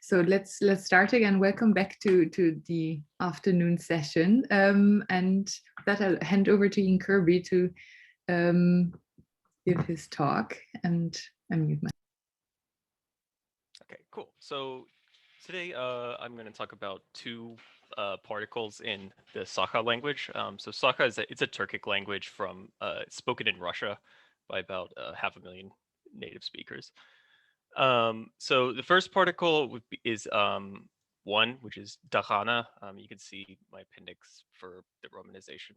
So let's start again. Welcome back to the afternoon session. And that I'll hand over to Kirby to give his talk and unmute myself. Okay, cool. So today I'm going to talk about two particles in the Sakha language. So Sakha it's a Turkic language from spoken in Russia by about 500,000 native speakers. So the first particle is one, which is dahana. You can see my appendix for the romanization.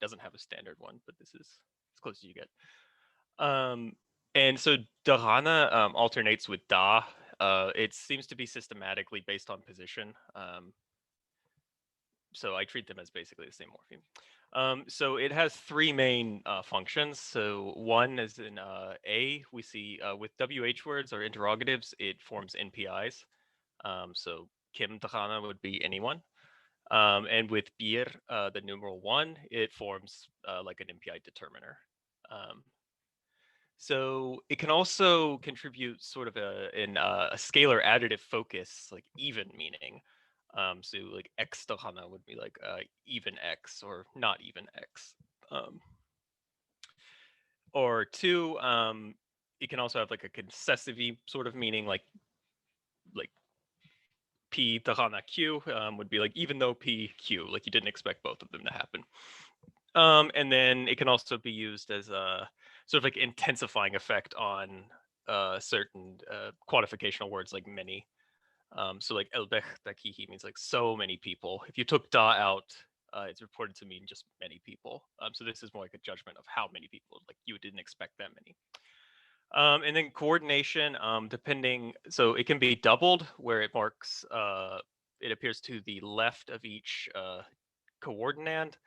Doesn't have a standard one, but this is as close as you get. And so dahana alternates with da. It seems to be systematically based on position. So I treat them as basically the same morpheme. So it has three main functions. So one is in A, we see with WH words or interrogatives, it forms NPIs. So Kim Dahana would be anyone. And with Bir, the numeral one, it forms like an NPI determiner. So it can also contribute sort of a scalar additive focus, like even meaning. So like x Dahana would be like even x or not even x. Or two, it can also have like a concessive sort of meaning, like p Dahana q would be like even though p q, like you didn't expect both of them to happen. And then it can also be used as a sort of like intensifying effect on certain quantificational words like many. So like elbech dakihi means like so many people. If you took da out, it's reported to mean just many people. So this is more like a judgment of how many people, like you didn't expect that many. And then coordination, depending, so it can be doubled where it marks, it appears to the left of each coordinand.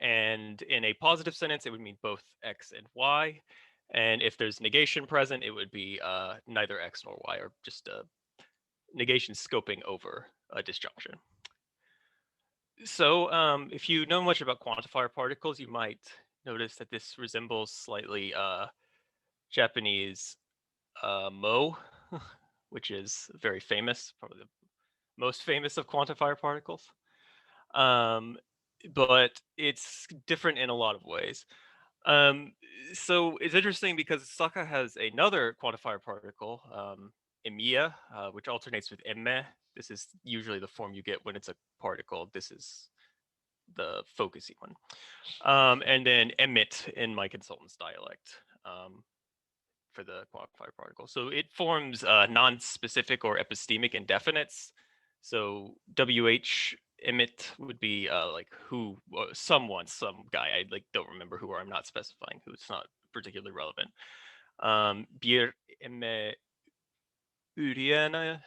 And in a positive sentence, it would mean both x and y. And if there's negation present, it would be neither x nor y, or just negation scoping over a disjunction. So if you know much about quantifier particles, you might notice that this resembles slightly Japanese mo, which is very famous, probably the most famous of quantifier particles. But it's different in a lot of ways. So it's interesting because Sakha has another quantifier particle, emie, which alternates with emie. This is usually the form you get when it's a particle. This is the focusy one. And then emit in my consultant's dialect for the quantifier particle. So it forms non-specific or epistemic indefinites. So WH emit would be like who, someone, some guy. I like don't remember who, or I'm not specifying who. It's not particularly relevant. Bir emme Uriana.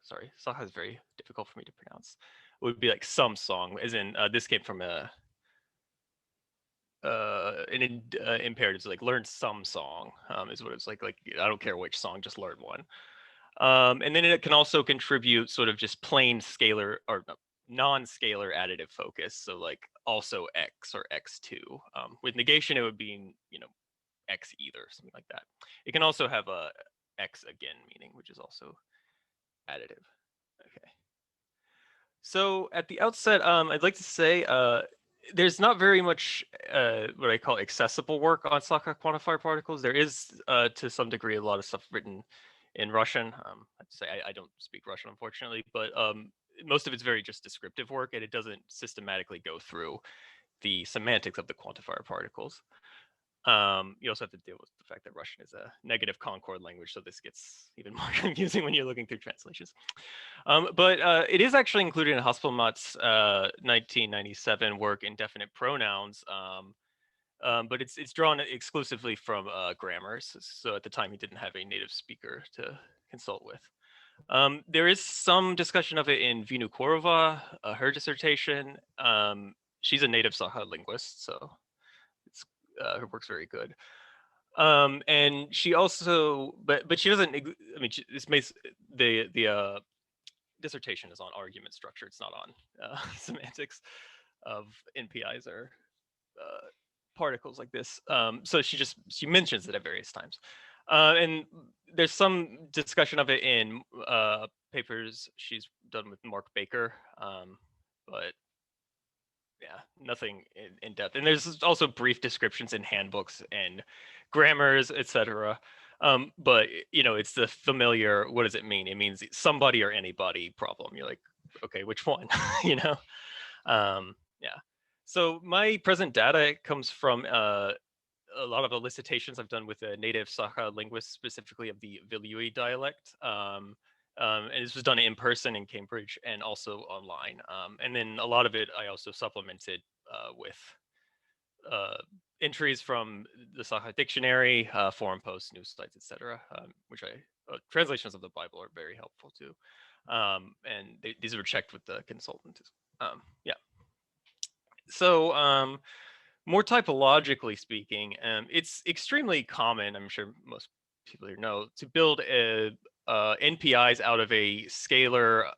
Sorry, Sakha is very difficult for me to pronounce. It would be like some song, as in this came from a an imperative, like learn some song is what it's like I don't care which song, just learn one. And then it can also contribute sort of just plain scalar or non-scalar additive focus, so like also x or x2. With negation it would be x either, something like that. It can also have a x again meaning, which is also additive. Okay, so at the outset I'd like to say there's not very much what I call accessible work on Sakha quantifier particles. There is, to some degree, a lot of stuff written in Russian. I'd say I don't speak Russian, unfortunately, but most of it's very just descriptive work, and it doesn't systematically go through the semantics of the quantifier particles. You also have to deal with the fact that Russian is a negative concord language, so this gets even more confusing when you're looking through translations. But it is actually included in Haspelmatt's 1997 work, Indefinite Pronouns, but it's drawn exclusively from grammars. So at the time, he didn't have a native speaker to consult with. There is some discussion of it in Vinokurova, her dissertation. She's a native Sakha linguist, so her work's very good. And she also, but she doesn't. I mean, this makes the dissertation is on argument structure. It's not on semantics of NPIs or particles like this. So she mentions it at various times. And there's some discussion of it in papers she's done with Mark Baker, but yeah, nothing in depth. And there's also brief descriptions in handbooks and grammars, etc. But it's the familiar. What does it mean? It means somebody or anybody problem. You're like, okay, which one? you know. Yeah. So my present data comes from a lot of elicitations I've done with a native Sakha linguist, specifically of the Vilui dialect. And this was done in person in Cambridge and also online. And then a lot of it I also supplemented with uh, entries from the Sakha dictionary, forum posts, news sites, etc., which translations of the Bible are very helpful too. And these were checked with the consultant. Yeah. So more typologically speaking, it's extremely common, I'm sure most people here know, to build NPIs out of a scalar.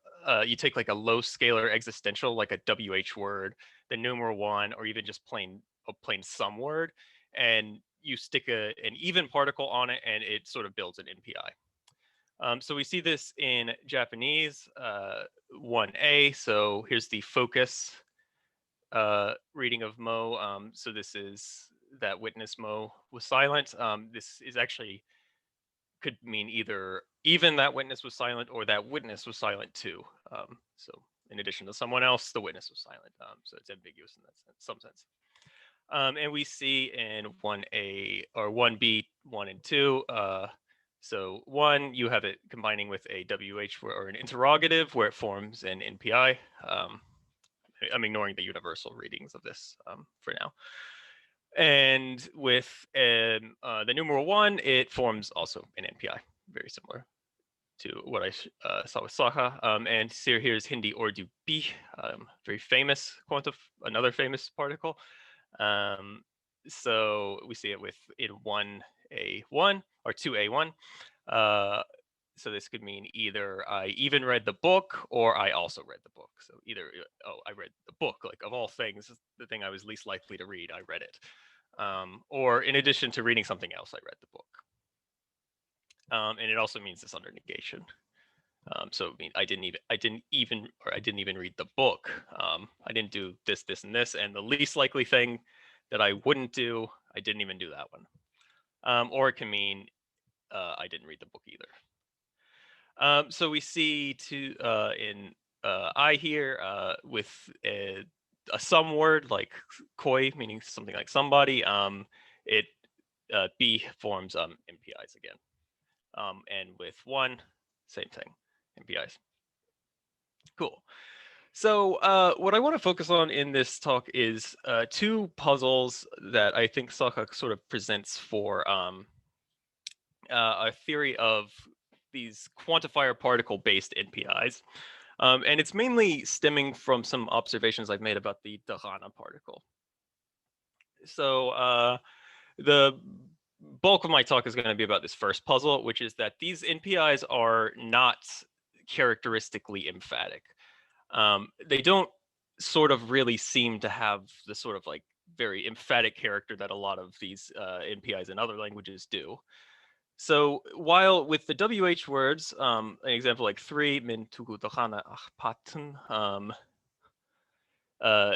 You take like a low scalar existential, like a WH word, the numeral 1, or even just a plain sum word, and you stick an even particle on it, and it sort of builds an NPI. So we see this in Japanese, 1A. So here's the focus reading of Mo. So this is that witness Mo was silent. This is actually could mean either even that witness was silent or that witness was silent too. So in addition to someone else, the witness was silent. So it's ambiguous in that sense, some sense. And we see in 1A or 1B, 1 and 2. So 1, you have it combining with a WH or an interrogative where it forms an NPI. I'm ignoring the universal readings of this for now. And with the numeral 1, it forms also an NPI, very similar to what I saw with Sakha. And here's Hindi Urdu B, very famous another famous particle. So we see it in 1A1 or 2A1. So this could mean either I even read the book or I also read the book. So either, I read the book, like of all things, the thing I was least likely to read, I read it. Or in addition to reading something else, I read the book. And it also means this under negation. So I mean, I didn't even read the book. I didn't do this, this, and this, and the least likely thing that I wouldn't do, I didn't even do that one. Or it can mean I didn't read the book either. So we see in I here with a some word like koi, meaning something like somebody. It B forms MPIs again, and with 1, same thing, MPIs. Cool. So what I want to focus on in this talk is 2 puzzles that I think Sakha sort of presents for a theory of these quantifier particle based NPIs. And it's mainly stemming from some observations I've made about the Dharana particle. So the bulk of my talk is going to be about this first puzzle, which is that these NPIs are not characteristically emphatic. They don't sort of really seem to have the sort of like very emphatic character that a lot of these NPIs in other languages do. So while with the WH words, an example like 3 min tugu dahana ahpatan,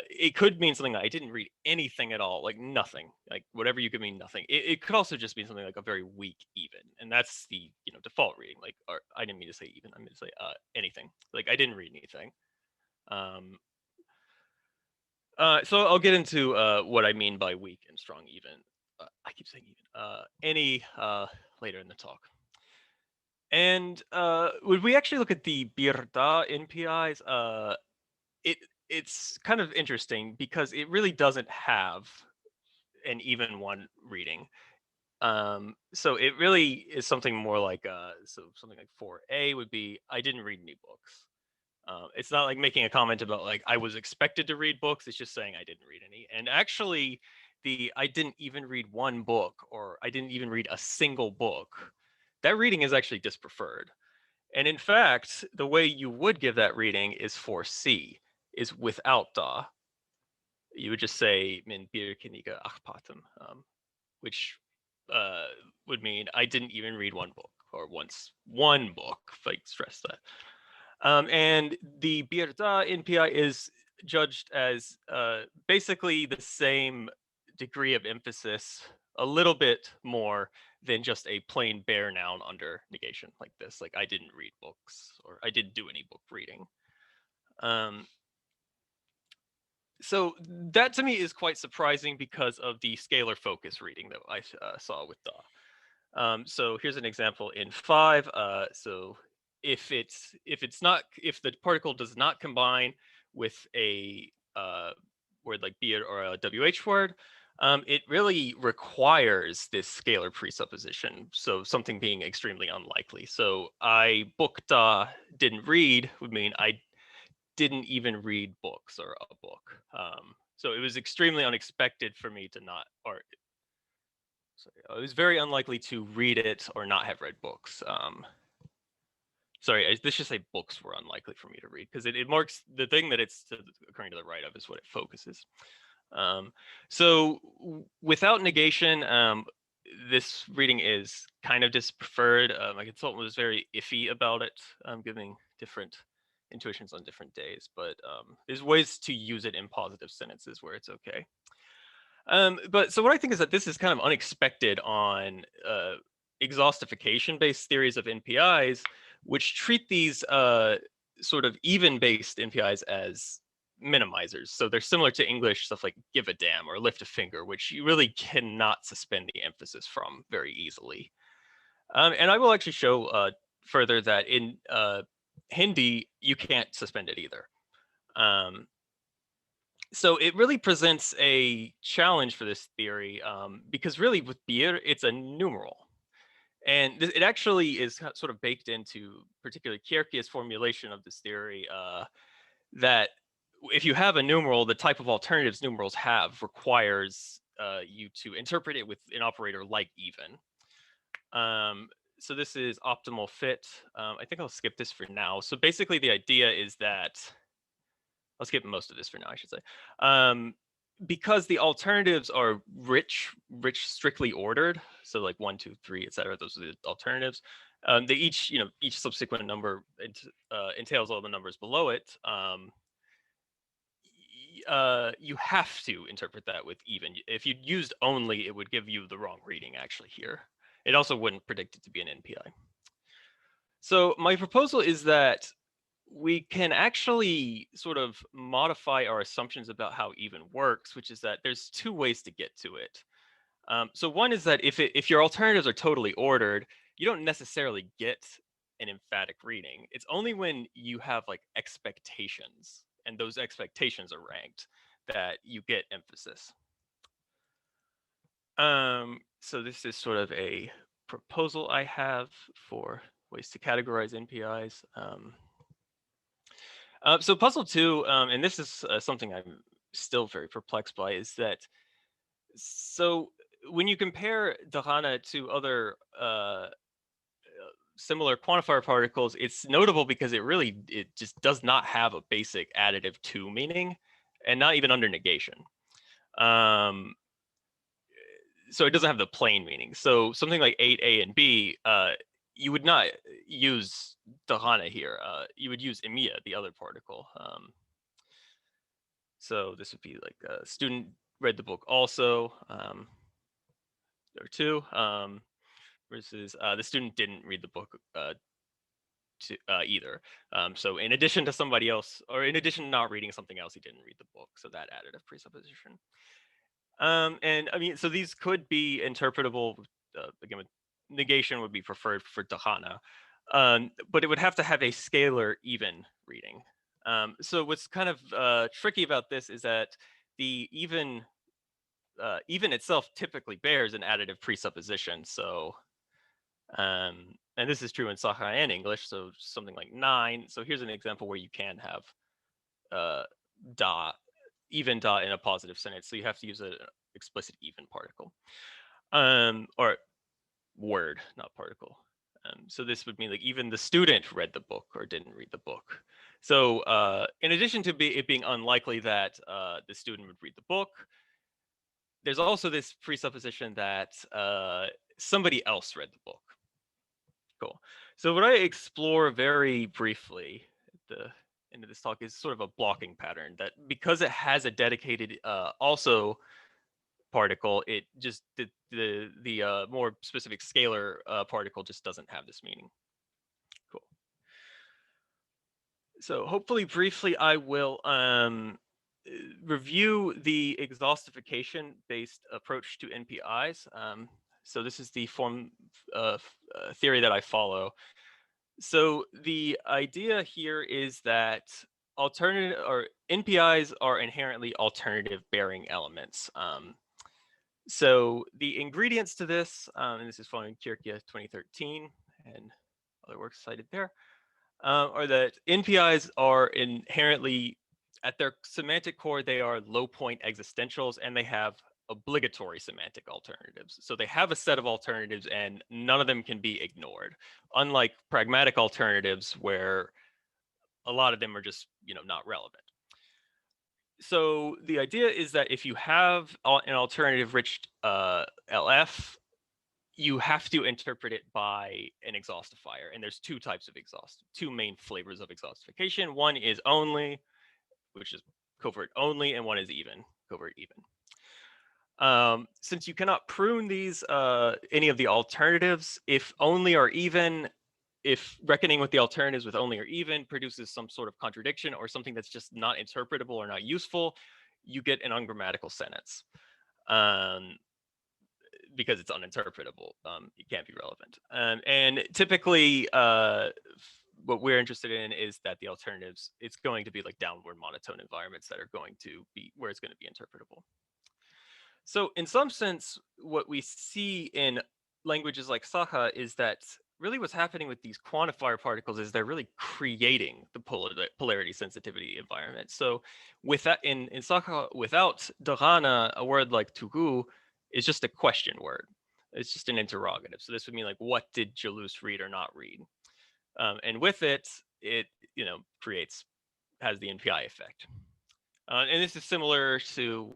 it could mean something that I didn't read anything at all, like nothing, like whatever you could mean nothing. It could also just mean something like a very weak even, and that's the default reading. Like, or I didn't mean to say even, I meant to say anything. Like I didn't read anything. So I'll get into what I mean by weak and strong even. I keep saying even. Any later in the talk. And when we actually look at the Birda NPIs, it's kind of interesting because it really doesn't have an even one reading. So it really is something more like so something like 4A would be I didn't read any books. It's not like making a comment about like I was expected to read books. It's just saying I didn't read any. And actually, the I didn't even read one book or I didn't even read a single book, that reading is actually dispreferred. And in fact, the way you would give that reading is for C, is without da. You would just say min bir kiniga achpatum, which would mean I didn't even read one book, or once one book, if I stress that. And the birda in PI is judged as basically the same degree of emphasis, a little bit more than just a plain bare noun under negation like this, like I didn't read books, or I didn't do any book reading. So that to me is quite surprising because of the scalar focus reading that I saw with Da. So here's an example in 5. So if the particle does not combine with a word like be or a wh word, it really requires this scalar presupposition. So something being extremely unlikely. So I booked didn't read would mean I didn't even read books or a book. So it was extremely unexpected for me to not, or sorry, it was very unlikely to read it or not have read books. Sorry, this should say books were unlikely for me to read, because it marks the thing that it's occurring to the right of is what it focuses. So without negation, this reading is kind of dispreferred. My consultant was very iffy about it, giving different intuitions on different days, but there's ways to use it in positive sentences where it's okay. But so what I think is that this is kind of unexpected on exhaustification-based theories of NPIs, which treat these sort of even-based NPIs as minimizers. So they're similar to English stuff like give a damn or lift a finger, which you really cannot suspend the emphasis from very easily. And I will actually show further that in Hindi, you can't suspend it either. So it really presents a challenge for this theory, because really with bir, it's a numeral. And it actually is sort of baked into particularly Kierkegaard's formulation of this theory, that if you have a numeral, the type of alternatives numerals have requires you to interpret it with an operator like even. So this is optimal fit. I think I'll skip this for now. So basically the idea is that, I'll skip most of this for now, I should say. Because the alternatives are rich, strictly ordered. So like 1, 2, 3, etc. Those are the alternatives. They each, each subsequent number entails all the numbers below it. You have to interpret that with even. If you used only, it would give you the wrong reading actually here. It also wouldn't predict it to be an NPI. So my proposal is that we can actually sort of modify our assumptions about how even works, which is that there's 2 ways to get to it. So one is that if your alternatives are totally ordered, you don't necessarily get an emphatic reading. It's only when you have like expectations, and those expectations are ranked, that you get emphasis. So this is sort of a proposal I have for ways to categorize NPIs. So puzzle 2, and this is something I'm still very perplexed by, is that, so when you compare Dahana to other similar quantifier particles, it's notable because it just does not have a basic additive to meaning, and not even under negation. So it doesn't have the plain meaning. So something like 8A and B, you would not use Dahana here. You would use emie, the other particle. So this would be like a student read the book also, or 2, versus the student didn't read the book either. So in addition to somebody else, or in addition to not reading something else, he didn't read the book. So that additive presupposition. And I mean, so these could be interpretable. Again, with negation would be preferred for Dahana, but it would have to have a scalar even reading. So what's kind of tricky about this is that the even itself typically bears an additive presupposition. So, and this is true in Sakha and English. So something like 9. So here's an example where you can have da, even da in a positive sentence. So you have to use an explicit even particle, or word, not particle. So this would mean like even the student read the book or didn't read the book. So in addition to it being unlikely that the student would read the book, there's also this presupposition that somebody else read the book. Cool. So what I explore very briefly at the end of this talk is sort of a blocking pattern that, because it has a dedicated also particle, it just the more specific scalar particle just doesn't have this meaning. Cool. So hopefully briefly I will review the exhaustification based approach to NPIs. So this is the form theory that I follow. So the idea here is that alternative or NPIs are inherently alternative bearing elements. So the ingredients to this, and this is following Kirby 2013 and other works cited there, are that NPIs are inherently, at their semantic core, they are low point existentials, and they have obligatory semantic alternatives. So they have a set of alternatives and none of them can be ignored. Unlike pragmatic alternatives where a lot of them are just, not relevant. So the idea is that if you have an alternative rich LF, you have to interpret it by an exhaustifier. And there's two types of two main flavors of exhaustification. One is only, which is covert only, and one is even, covert even. Since you cannot prune these, any of the alternatives, if only or even, if reckoning with the alternatives with only or even produces some sort of contradiction or something that's just not interpretable or not useful, you get an ungrammatical sentence. Because it's uninterpretable, it can't be relevant. And typically, what we're interested in is that the alternatives, it's going to be like downward monotone environments that are going to be where it's going to be interpretable. So in some sense, what we see in languages like Sakha is that really what's happening with these quantifier particles is they're really creating the polarity sensitivity environment. So with that, in Sakha, without dharana, a word like tugu is just a question word. It's just an interrogative. So this would mean like, what did Jalous read or not read? And with it, it has the NPI effect. And this is similar to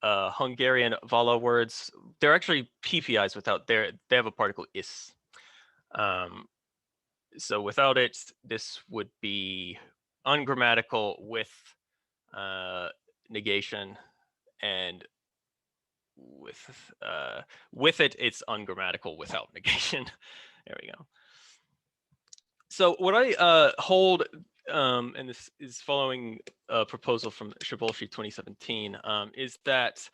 Hungarian Vala words. They're actually PPIs without they have a particle is. So without it, this would be ungrammatical with negation, and with it, it's ungrammatical without negation. There we go. So what I hold, and this is following a proposal from Shabolshi 2017, is that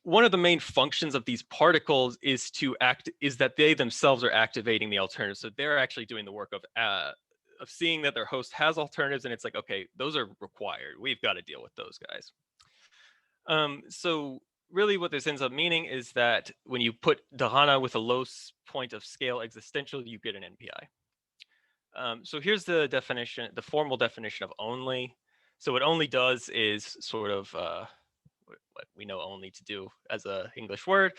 one of the main functions of these particles is that they themselves are activating the alternatives. So they're actually doing the work of seeing that their host has alternatives, and it's like, okay, those are required. We've got to deal with those guys. So really what this ends up meaning is that when you put dharana with a low point of scale existential, you get an NPI. So here's the definition, the formal definition of only. So what only does is sort of what we know only to do as a English word.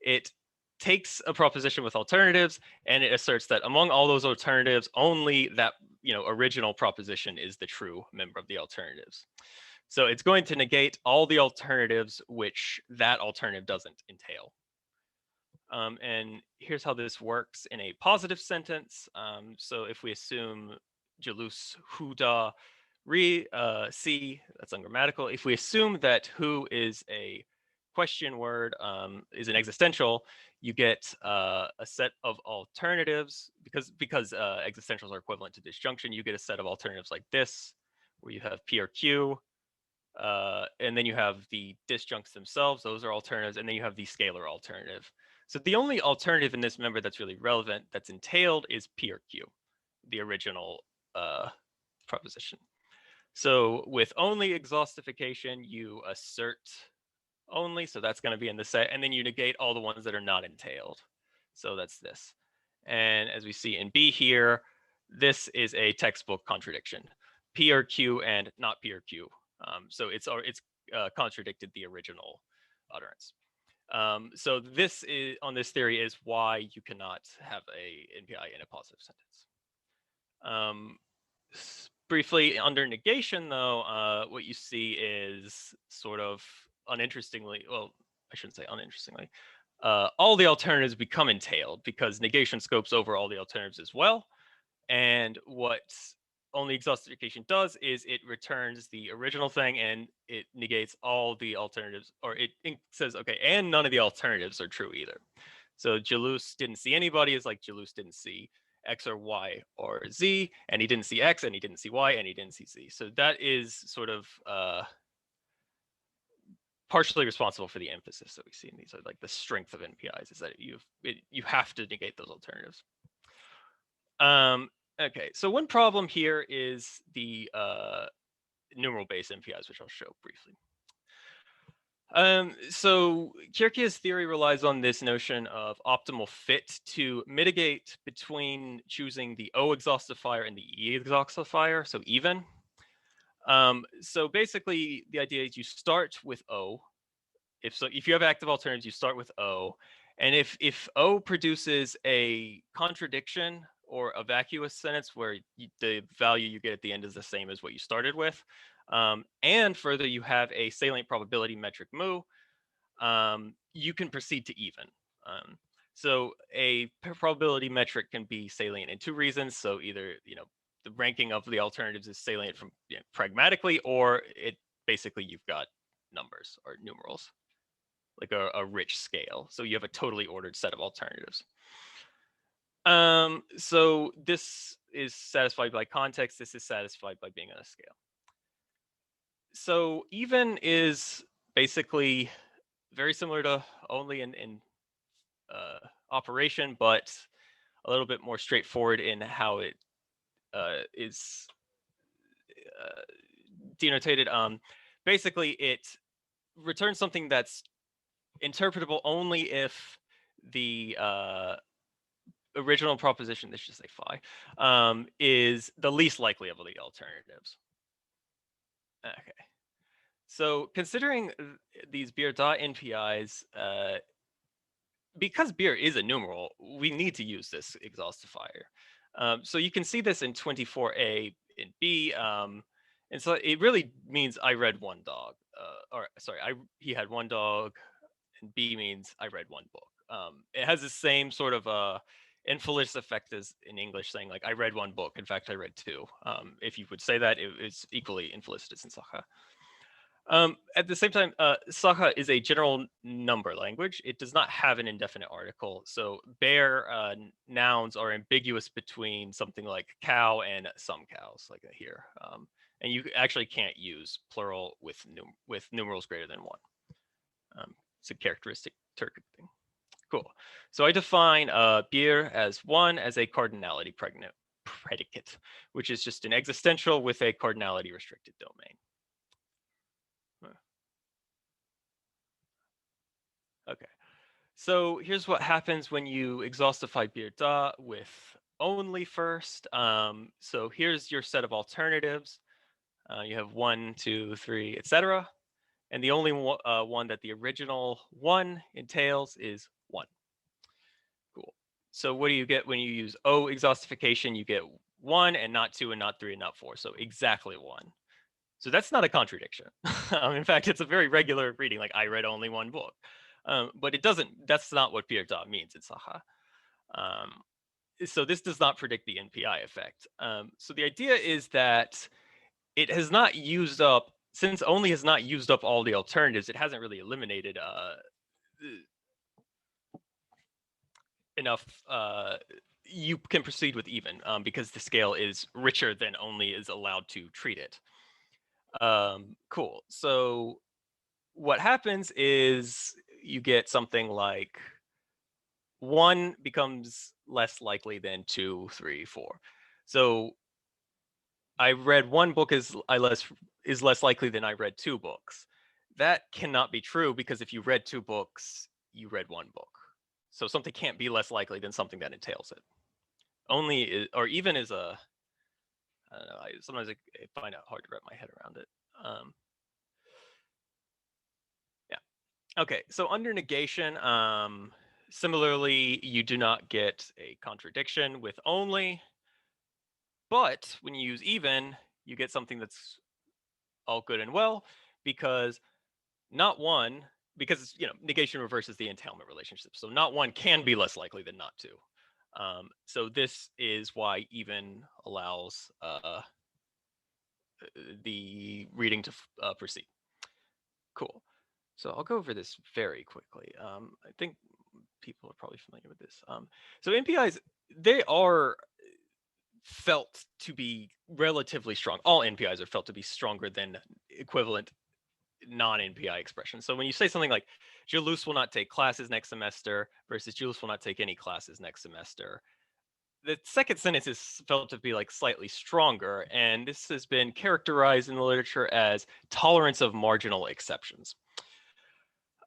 It takes a proposition with alternatives and it asserts that among all those alternatives, only that original proposition is the true member of the alternatives. So it's going to negate all the alternatives which that alternative doesn't entail. And here's how this works in a positive sentence. So if we assume Jalous huda re si, that's ungrammatical. If we assume that who is a question word, is an existential, you get a set of alternatives because existentials are equivalent to disjunction. You get a set of alternatives like this, where you have P or Q, and then you have the disjuncts themselves. Those are alternatives, and then you have the scalar alternative. So the only alternative in this member that's really relevant, that's entailed, is P or Q, the original proposition. So with only exhaustification, you assert only, so that's going to be in the set, and then you negate all the ones that are not entailed. So that's this. And as we see in B here, this is a textbook contradiction. P or Q and not P or Q. So it's contradicted the original utterance. So this is, on this theory, is why you cannot have a NPI in a positive sentence. Briefly, under negation, though, what you see is sort of uninterestingly, well, I shouldn't say uninterestingly, all the alternatives become entailed because negation scopes over all the alternatives as well. And what only exhaustification does is it returns the original thing and it negates all the alternatives, or it says, okay, and none of the alternatives are true either. So Jalous didn't see anybody is like Jalous didn't see X or Y or Z, and he didn't see X, and he didn't see Y, and he didn't see Z. So that is sort of partially responsible for the emphasis that we see in these, are like the strength of NPIs is that you have to negate those alternatives. Okay, so one problem here is the numeral-based NPIs, which I'll show briefly. So Kierkegaard's theory relies on this notion of optimal fit to mitigate between choosing the O exhaustifier and the E exhaustifier, so even. So basically, the idea is you start with O. If you have active alternatives, you start with O, and if O produces a contradiction or a vacuous sentence where the value you get at the end is the same as what you started with, and further you have a salient probability metric mu, you can proceed to even. So a probability metric can be salient in two reasons. So either the ranking of the alternatives is salient from pragmatically, or it basically you've got numbers or numerals, like a rich scale. So you have a totally ordered set of alternatives. So this is satisfied by context. This is satisfied by being on a scale. So even is basically very similar to only in operation, but a little bit more straightforward in how it is denotated. Basically, it returns something that's interpretable only if the original proposition, let's just say phi, is the least likely of the alternatives. Okay. So considering these beer dot NPIs, because beer is a numeral, we need to use this exhaustifier. So you can see this in 24a in B, and so it really means I read one dog, or sorry, he had one dog, and B means I read one book. It has the same sort of infelice effect as in English, saying like I read one book. In fact, I read two. If you would say that, it's equally infelicitous in Sakha. At the same time, Sakha is a general number language. It does not have an indefinite article. So bare nouns are ambiguous between something like cow and some cows, like here. And you actually can't use plural with numerals greater than one. It's a characteristic Turkic thing. Cool. So I define beer as one as a cardinality predicate, which is just an existential with a cardinality restricted domain. Okay, so here's what happens when you exhaustify beer da with only first. So here's your set of alternatives. You have 1, 2, 3, etc. And the only one that the original one entails is 1. Cool. So what do you get when you use O exhaustification? You get 1 and not 2 and not 3 and not 4. So exactly 1. So that's not a contradiction. In fact, it's a very regular reading, like I read only one book. But it doesn't, that's not what Pierre dot means in Sakha. So this does not predict the NPI effect. So the idea is that it has not used up, since only has not used up all the alternatives, it hasn't really eliminated enough. You can proceed with even because the scale is richer than only is allowed to treat it. Cool. So what happens is you get something like 1 becomes less likely than 2, 3, 4. So I read one book is less likely than I read 2 books. That cannot be true because if you read 2 books, you read 1 book. So something can't be less likely than something that entails it. Only is, or even is a, I don't know. Sometimes I find it hard to wrap my head around it. Yeah. Okay. So under negation, similarly, you do not get a contradiction with only, but when you use even, you get something that's all good and well, because not one, because negation reverses the entailment relationship. So not one can be less likely than not two. So this is why even allows the reading to proceed. Cool. So I'll go over this very quickly. I think people are probably familiar with this. So NPIs, they are felt to be relatively strong. All NPIs are felt to be stronger than equivalent non-NPI expressions. So when you say something like Julius will not take classes next semester versus Julius will not take any classes next semester, the second sentence is felt to be like slightly stronger, and this has been characterized in the literature as tolerance of marginal exceptions.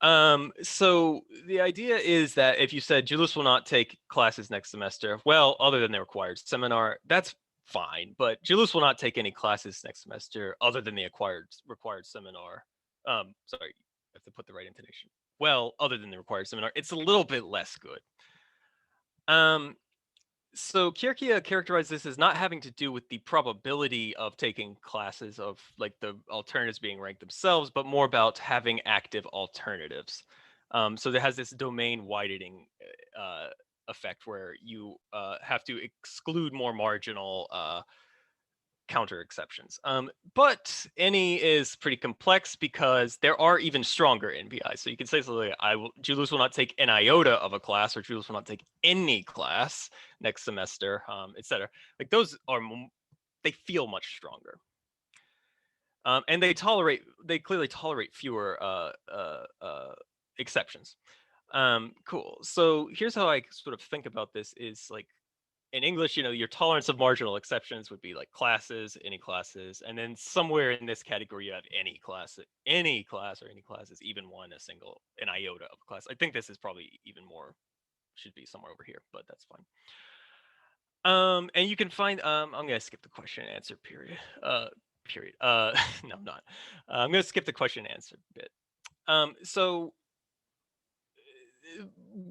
So the idea is that if you said Julius will not take classes next semester, well, other than the required seminar, that's fine. But Julius will not take any classes next semester other than the required seminar. Sorry, I have to put the right intonation. Well, other than the required seminar, it's a little bit less good. So Kierkegaard characterized this as not having to do with the probability of taking classes of like the alternatives being ranked themselves, but more about having active alternatives. So there has this domain widening effect where you have to exclude more marginal counter exceptions. But any is pretty complex because there are even stronger NPIs. So you can say something like, Julius will not take an iota of a class, or Julius will not take any class next semester, etc. Like those are, they feel much stronger. And they clearly tolerate fewer exceptions. Cool. So here's how I sort of think about this is like, in English, your tolerance of marginal exceptions would be like classes, any classes, and then somewhere in this category you have any class or any classes, even one, an iota of a class. I think this is probably even more, should be somewhere over here, but that's fine. And you can find, I'm gonna skip the question and answer period. No, I'm not. I'm gonna skip the question and answer bit. So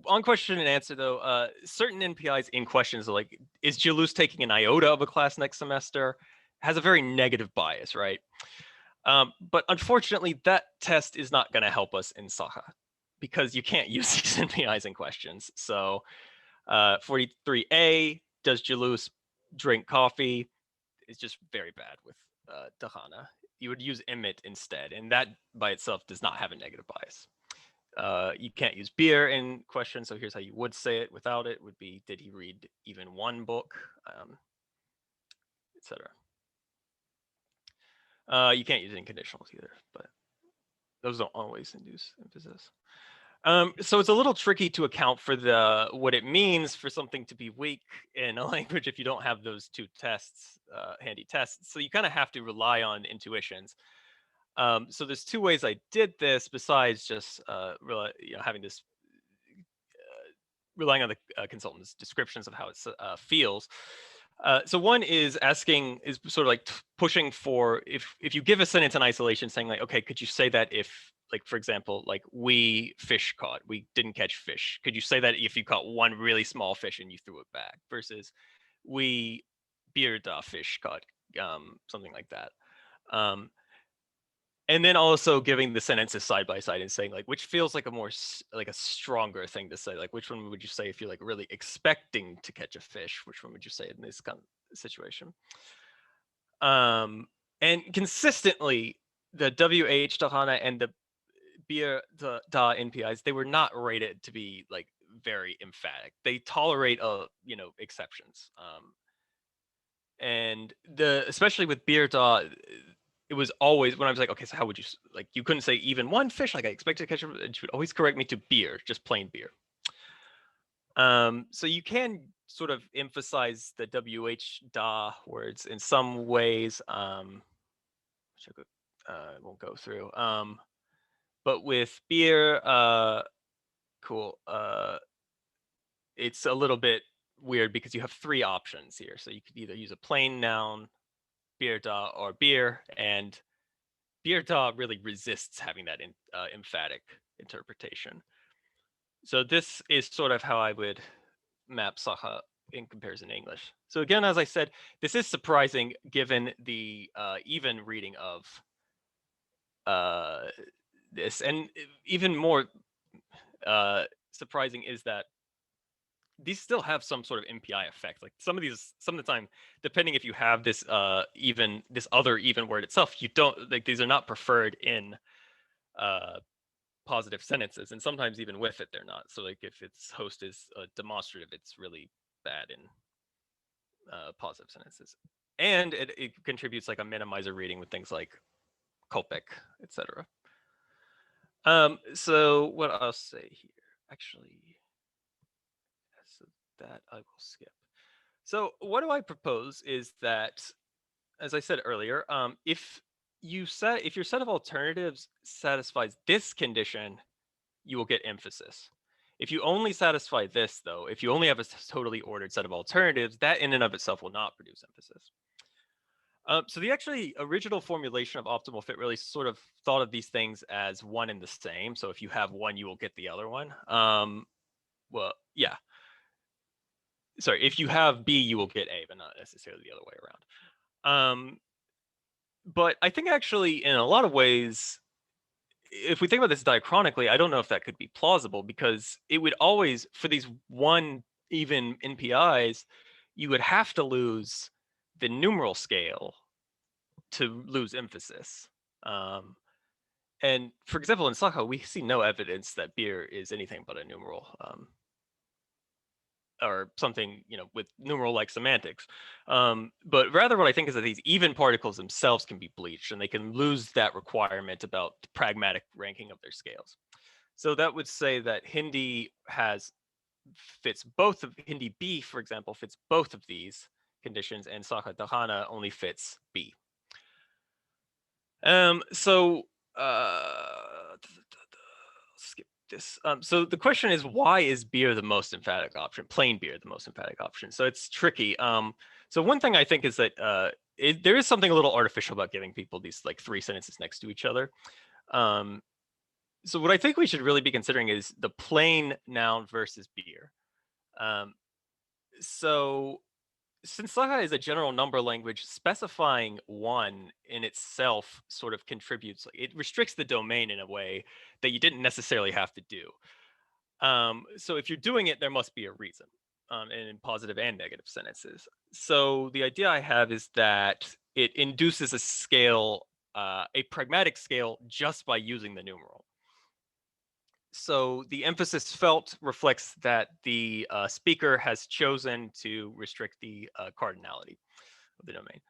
on question and answer though, certain NPIs in questions are like, is Julius taking an iota of a class next semester? Has a very negative bias, right? But unfortunately, that test is not going to help us in Sakha because you can't use these NPIs in questions. So 43A, does Julius drink coffee? Is just very bad with Dahana. You would use emit instead, and that by itself does not have a negative bias. You can't use beer in question, so here's how you would say it without it, would be, did he read even one book, etc. You can't use inconditionals either, but those don't always induce emphasis. So it's a little tricky to account for what it means for something to be weak in a language if you don't have those two tests, handy tests. So you kind of have to rely on intuitions. So there's two ways I did this besides just having this relying on the consultant's descriptions of how it feels. So one is sort of like pushing for, if you give a sentence in isolation saying like, okay, could you say that if, like, for example, like we didn't catch fish. Could you say that if you caught one really small fish and you threw it back versus we beard fish caught, something like that. And then also giving the sentences side by side and saying like, which feels like a stronger thing to say, like which one would you say if you're like really expecting to catch a fish, which one would you say in this kind of situation? And consistently the WH Dahana and the Beer Da NPIs, they were not rated to be like very emphatic. They tolerate exceptions. And especially with Beer Da, it was always when I was like, okay, so how would you, like, you couldn't say even one fish, like I expected to catch, and she would always correct me to beer, just plain beer. So you can sort of emphasize the WH da words in some ways, which I won't go through. But with beer, cool. It's a little bit weird because you have three options here. So you could either use a plain noun, beer da, or beer, and beer da really resists having that emphatic interpretation. So this is sort of how I would map Sakha in comparison to English. So again, as I said, this is surprising given the even reading of this. And even more surprising is that these still have some sort of MPI effect. Like some of the time, depending if you have this this other even word itself, you don't, like, these are not preferred in positive sentences, and sometimes even with it they're not. So like if its host is demonstrative, it's really bad in positive sentences. And it contributes like a minimizer reading with things like Copic, etc. So what I'll say here, actually, so that I will skip. So what do I propose is that, as I said earlier, if your set of alternatives satisfies this condition, you will get emphasis. If you only satisfy this, though, if you only have a totally ordered set of alternatives, that in and of itself will not produce emphasis. So the actually original formulation of optimal fit really sort of thought of these things as one and the same. So if you have one, you will get the other one. Well, yeah. Sorry, if you have B, you will get A, but not necessarily the other way around. But I think actually in a lot of ways, if we think about this diachronically, I don't know if that could be plausible, because it would always, for these one even NPIs, you would have to lose the numeral scale to lose emphasis. And for example, in Sakha, we see no evidence that beer is anything but a numeral, or something, with numeral-like semantics. But rather what I think is that these even particles themselves can be bleached, and they can lose that requirement about the pragmatic ranking of their scales. So that would say that Hindi fits both of Hindi B, for example, fits both of these conditions, and Sakha Dahana only fits B. So skip this. So the question is, why is beer the most emphatic option? Plain beer the most emphatic option? So it's tricky. So one thing I think is that there is something a little artificial about giving people these like three sentences next to each other. So what I think we should really be considering is the plain noun versus beer. So since Sakha is a general number language, specifying one in itself sort of contributes, it restricts the domain in a way that you didn't necessarily have to do. So if you're doing it, there must be a reason, and in positive and negative sentences. So the idea I have is that it induces a scale, a pragmatic scale, just by using the numeral. So the emphasis felt reflects that the speaker has chosen to restrict the cardinality of the domain.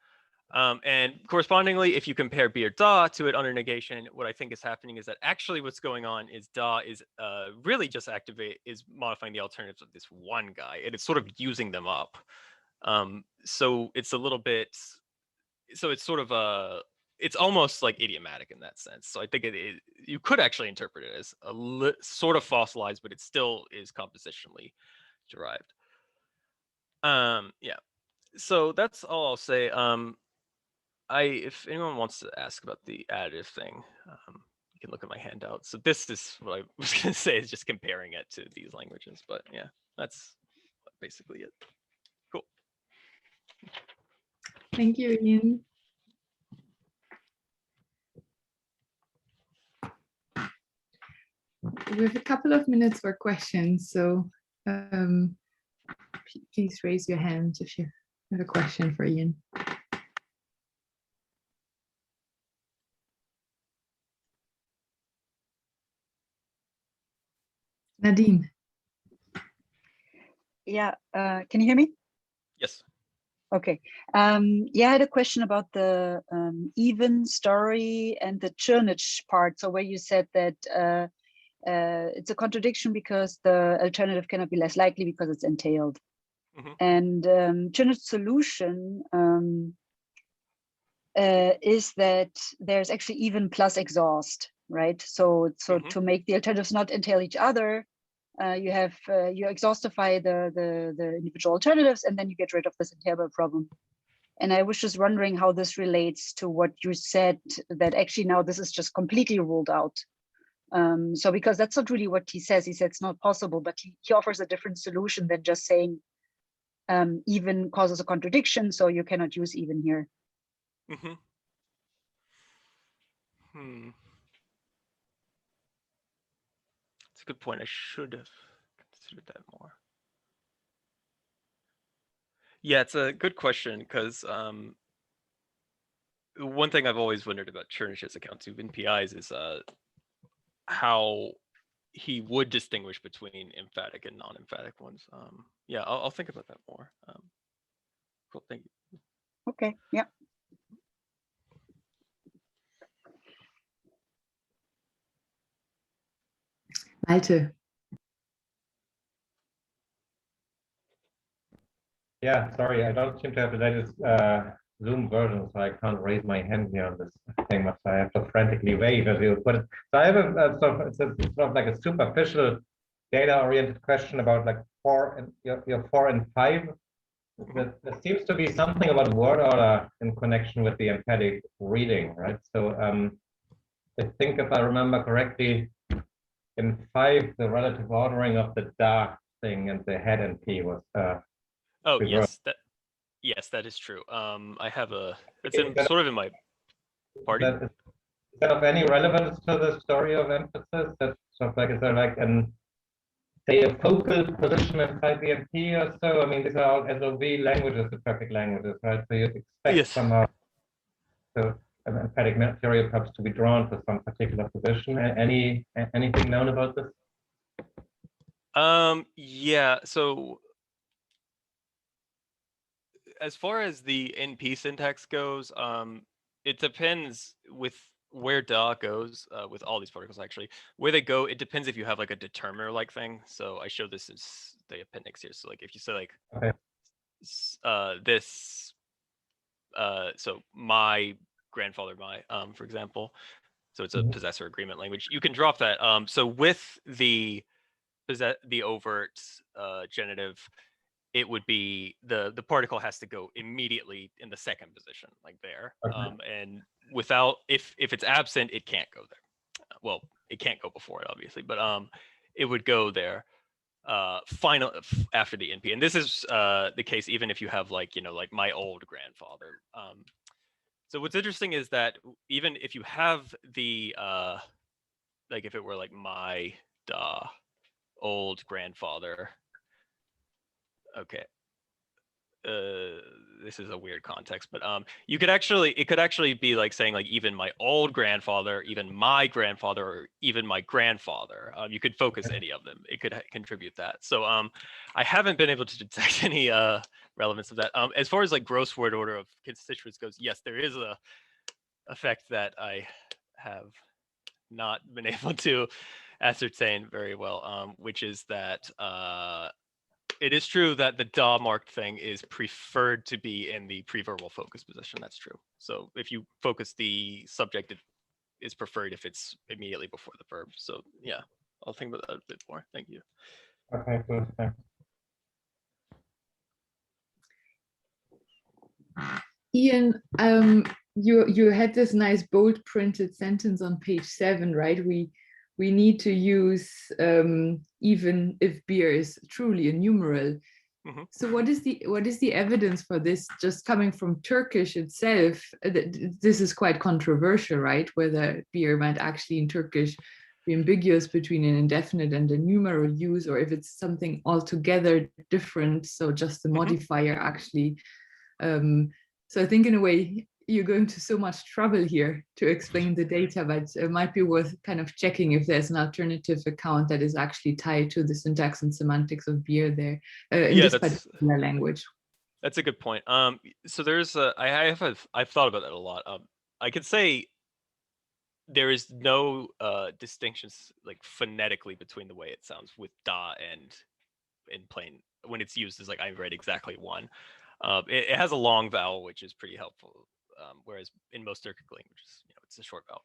And correspondingly, if you compare beer da to it under negation, what I think is happening is that actually what's going on is da is really just modifying the alternatives of this one guy, and it's sort of using them up. So it's a little bit, so it's sort of it's almost like idiomatic in that sense. So I think you could actually interpret it as sort of fossilized, but it still is compositionally derived. Yeah. So that's all I'll say. If anyone wants to ask about the additive thing, you can look at my handout. So this is what I was going to say, is just comparing it to these languages. But yeah, that's basically it. Cool. Thank you, Ian. We have a couple of minutes for questions, so please raise your hand if you have a question for Ian. Nadine. Yeah, can you hear me? Yes. Okay. Yeah, I had a question about the even story and the churnage part. So where you said that it's a contradiction because the alternative cannot be less likely because it's entailed. Mm-hmm. And churnage solution is that there's actually even plus exhaust, right? So mm-hmm. to make the alternatives not entail each other, you exhaustify the individual alternatives, and then you get rid of this entailable problem. And I was just wondering how this relates to what you said, that actually now this is just completely ruled out. So because that's not really what he says. He said it's not possible, but he offers a different solution than just saying even causes a contradiction, so you cannot use even here. Mm-hmm. That's a good point. I should have considered that more. Yeah, it's a good question because one thing I've always wondered about Chernish's accounts of NPIs is how he would distinguish between emphatic and non-emphatic ones. Yeah, I'll think about that more. Cool, thank you. Okay, yeah. Malte. Yeah, sorry, I don't seem to have the latest Zoom version, so I can't raise my hand here on this thing, so I have to frantically wave as you put it. So I have it's sort of like a superficial data-oriented question about like your 4 and 5. There seems to be something about word order in connection with the emphatic reading, right? So I think if I remember correctly, in 5, the relative ordering of the da thing and the head NP was oh reversed. yes, that is true. I have it's sort of in my party. Is that of any relevance to the story of emphasis? That's sort of like, is there like say a focal position inside the MP or so? I mean, these are all SOV languages, the perfect languages, right? So you expect somehow the emphatic material perhaps to be drawn to some particular position. Anything known about this? Yeah, so as far as the NP syntax goes, it depends with where da goes with all these particles actually. Where they go, it depends if you have like a determiner like thing. So I show this as the appendix here. So like if you say like this, so my grandfather, for example, so it's a possessor agreement language. You can drop that. So with the overt genitive, it would be the particle has to go immediately in the second position, like there. And without, if it's absent, it can't go there. Well, it can't go before it, obviously, but it would go there final after the NP. And this is the case even if you have like, like my old grandfather. So what's interesting is that even if you have the like if it were like my old grandfather, okay, this is a weird context, but it could actually be like saying like even my old grandfather, even my grandfather, or even my grandfather. You could focus any of them. It could contribute that. So I haven't been able to detect any relevance of that. As far as like gross word order of constituents goes, yes, there is a effect that I have not been able to ascertain very well, which is that it is true that the da marked thing is preferred to be in the preverbal focus position. That's true. So if you focus the subject, it is preferred if it's immediately before the verb. So yeah, I'll think about that a bit more. Thank you. Okay, cool. Thanks. Ian, you had this nice bold printed sentence on page 7, right? We need to use even if beer is truly a numeral. Mm-hmm. So what is the evidence for this? Just coming from Turkish itself, this is quite controversial, right? Whether beer might actually in Turkish be ambiguous between an indefinite and a numeral use, or if it's something altogether different. So just the modifier actually. So I think in a way you're going to so much trouble here to explain the data, but it might be worth kind of checking if there's an alternative account that is actually tied to the syntax and semantics of beer there in this particular language. That's a good point. So there's I've thought about that a lot. I could say there is no distinctions like phonetically between the way it sounds with da and in plain when it's used as like I read exactly one. It has a long vowel, which is pretty helpful, whereas in most Turkic languages, it's a short vowel.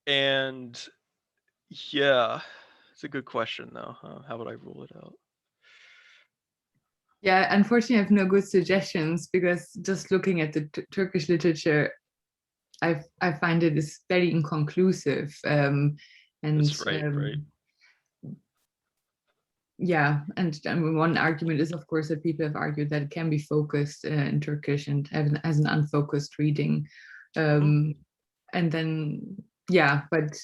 And yeah, it's a good question though. How would I rule it out? Yeah, unfortunately, I have no good suggestions because just looking at the Turkish literature, I find it is very inconclusive. And that's right. Yeah, and one argument is, of course, that people have argued that it can be focused in Turkish and as an unfocused reading. And then, yeah, but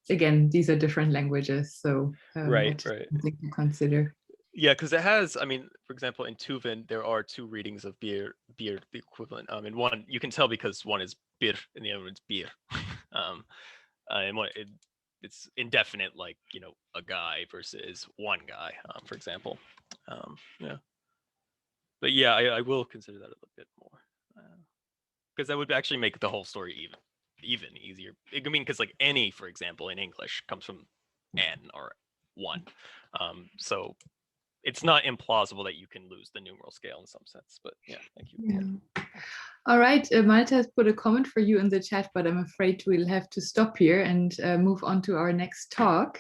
again, these are different languages, so Right. something to consider. Yeah, because it has, I mean, for example, in Tuvan, there are 2 readings of beer, the equivalent. And one, you can tell because one is bir and the other one's beer. And one, it's indefinite, like, you know, a guy versus one guy, for example. Yeah. But yeah, I will consider that a little bit more. Because that would actually make the whole story even easier. I mean, because like any, for example, in English comes from n or one. So it's not implausible that you can lose the numeral scale in some sense, but yeah, thank you. Yeah. All right, Malta has put a comment for you in the chat, but I'm afraid we'll have to stop here and move on to our next talk.